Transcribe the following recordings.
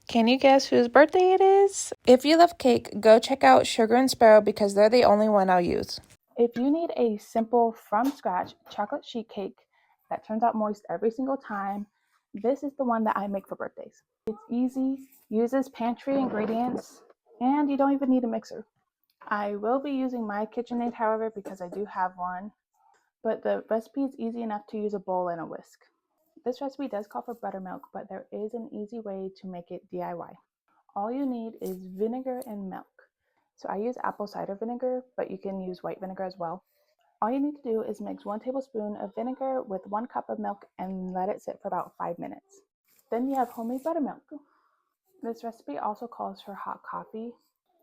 Can you guess whose birthday it is? If you love cake, go check out Sugar Sparrow because they're the only one I'll use. If you need a simple from scratch chocolate sheet cake that turns out moist every single time, this is the one that I make for birthdays. It's easy, uses pantry ingredients, and you don't even need a mixer. I will be using my KitchenAid, however, because I do have one, but the recipe is easy enough to use a bowl and a whisk. This recipe does call for buttermilk, but there is an easy way to make it DIY. All you need is vinegar and milk. So I use apple cider vinegar, but you can use white vinegar as well. All you need to do is mix 1 tablespoon of vinegar with 1 cup of milk and let it sit for about 5 minutes. Then you have homemade buttermilk. This recipe also calls for hot coffee,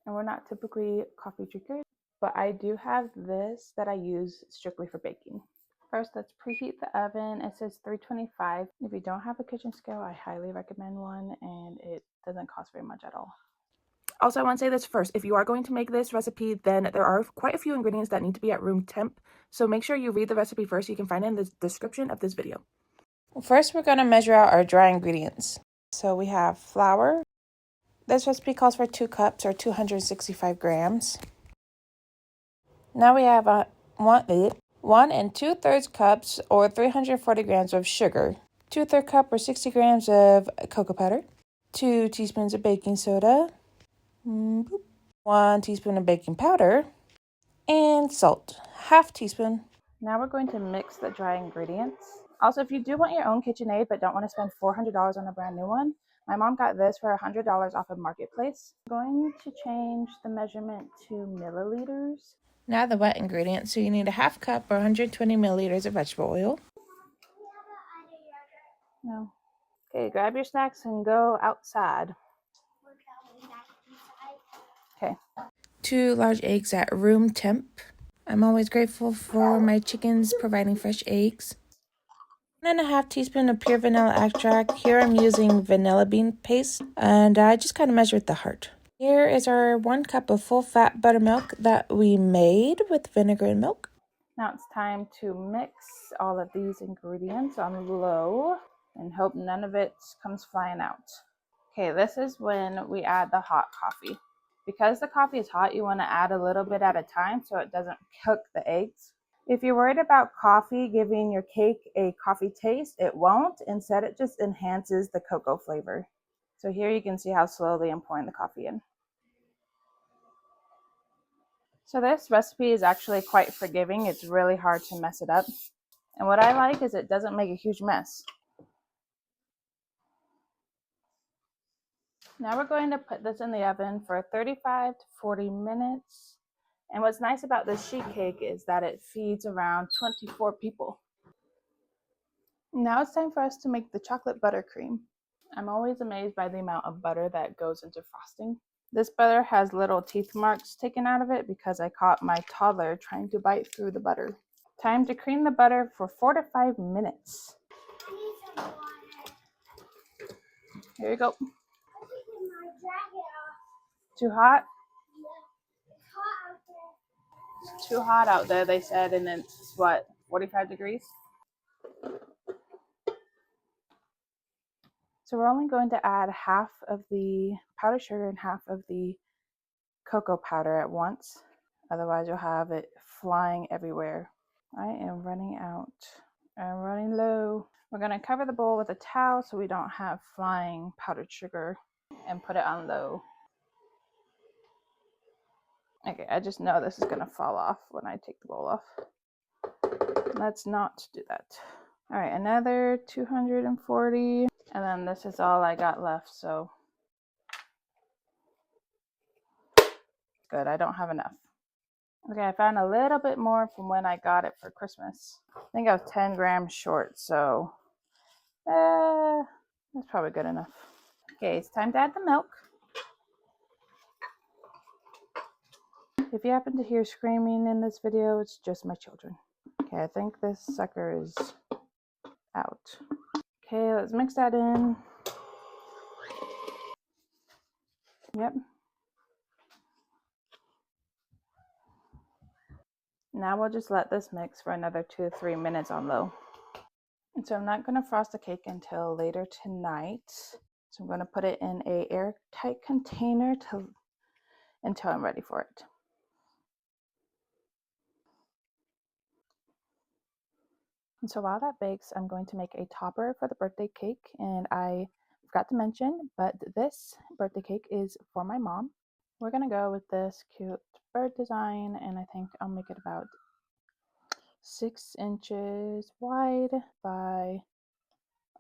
and we're not typically coffee drinkers, but I do have this that I use strictly for baking. First, let's preheat the oven. It says 325. If you don't have a kitchen scale, I highly recommend one, and it doesn't cost very much at all. Also, I want to say this first. If you are going to make this recipe, then there are quite a few ingredients that need to be at room temp. So make sure you read the recipe first. You can find it in the description of this video. First, we're going to measure out our dry ingredients. So we have flour. This recipe calls for 2 cups or 265 grams. Now we have 1 2/3 cups or 340 grams of sugar, 2/3 cup or 60 grams of cocoa powder, 2 teaspoons of baking soda, 1 teaspoon of baking powder, and salt, 1/2 teaspoon. Now we're going to mix the dry ingredients. Also, if you do want your own KitchenAid but don't want to spend $400 on a brand new one, my mom got this for $100 off of Marketplace. I'm going to change the measurement to milliliters. Now the wet ingredients, so you need 1/2 cup or 120 milliliters of vegetable oil. No. Okay, grab your snacks and go outside. Okay. 2 large eggs at room temp. I'm always grateful for my chickens providing fresh eggs. 1.5 teaspoon of pure vanilla extract. Here I'm using vanilla bean paste, and I just kind of measured the heart. Here is our 1 cup of full fat buttermilk that we made with vinegar and milk. Now it's time to mix all of these ingredients on low and hope none of it comes flying out. Okay, this is when we add the hot coffee. Because the coffee is hot, you want to add a little bit at a time so it doesn't cook the eggs. If you're worried about coffee giving your cake a coffee taste, it won't. Instead, it just enhances the cocoa flavor. So here you can see how slowly I'm pouring the coffee in. So this recipe is actually quite forgiving. It's really hard to mess it up. And what I like is it doesn't make a huge mess. Now we're going to put this in the oven for 35 to 40 minutes. And what's nice about this sheet cake is that it feeds around 24 people. Now it's time for us to make the chocolate buttercream. I'm always amazed by the amount of butter that goes into frosting. This butter has little teeth marks taken out of it because I caught my toddler trying to bite through the butter. Time to cream the butter for 4 to 5 minutes. Here you go. Too hot? It's too hot out there, they said, and it's what, 45 degrees? So we're only going to add 1/2 of the powdered sugar and 1/2 of the cocoa powder at once. Otherwise, you'll have it flying everywhere. I am running out. I'm running low. We're going to cover the bowl with a towel so we don't have flying powdered sugar and put it on low. Okay, I just know this is going to fall off when I take the bowl off. Let's not do that. All right, another 240. And then this is all I got left, so good. I don't have enough. Okay, I found a little bit more from when I got it for Christmas. I think I was 10 grams short, so that's probably good enough. Okay, it's time to add the milk. If you happen to hear screaming in this video, it's just my children. Okay, I think this sucker is out. Okay, let's mix that in. Yep. Now we'll just let this mix for another 2 to 3 minutes on low. And so I'm not going to frost the cake until later tonight. So I'm going to put it in a airtight container until I'm ready for it. And so while that bakes, I'm going to make a topper for the birthday cake. And I forgot to mention, but this birthday cake is for my mom. We're going to go with this cute bird design, and I think I'll make it about 6 inches wide by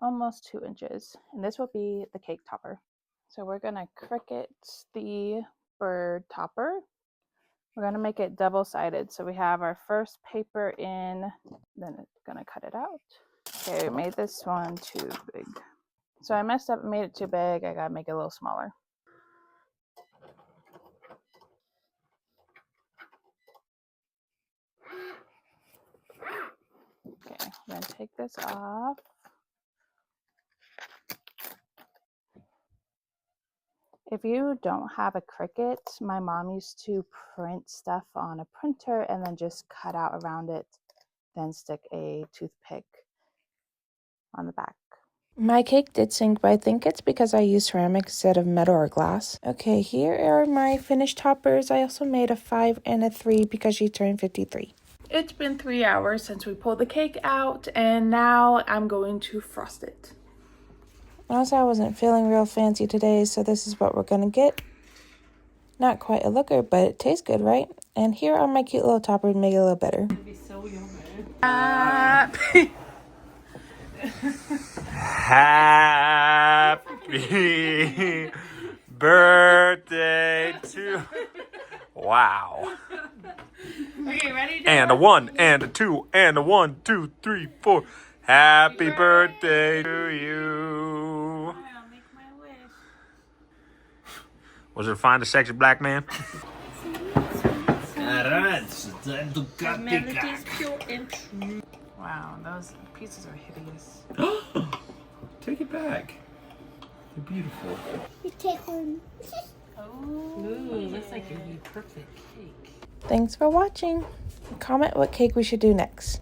almost 2 inches. And this will be the cake topper. So we're going to Cricut the bird topper. We're going to make it double-sided. So we have our first paper in, then it's going to cut it out. Okay, we made this one too big. So I messed up and made it too big. I got to make it a little smaller. Okay, I'm going to take this off. If you don't have a Cricut, my mom used to print stuff on a printer and then just cut out around it, then stick a toothpick on the back. My cake did sink, but I think it's because I used ceramic instead of metal or glass. Okay, here are my finished toppers. I also made a 5 and a 3 because she turned 53. It's been 3 hours since we pulled the cake out, and now I'm going to frost it. Honestly, I wasn't feeling real fancy today, so this is what we're gonna get. Not quite a looker, but it tastes good, right? And here are my cute little toppers to make it a little better. It'd be so yummy. Happy birthday to... Wow. Okay, ready? And a 1, and a 2, and a 1, 2, 3, 4. Happy birthday to you. I'll make my wish. Was it to find a sexy black man? Wow, those pieces are hideous. Take it back. You're beautiful. You take one. Ooh, looks like you'd be perfect cake. Thanks for watching. Comment what cake we should do next.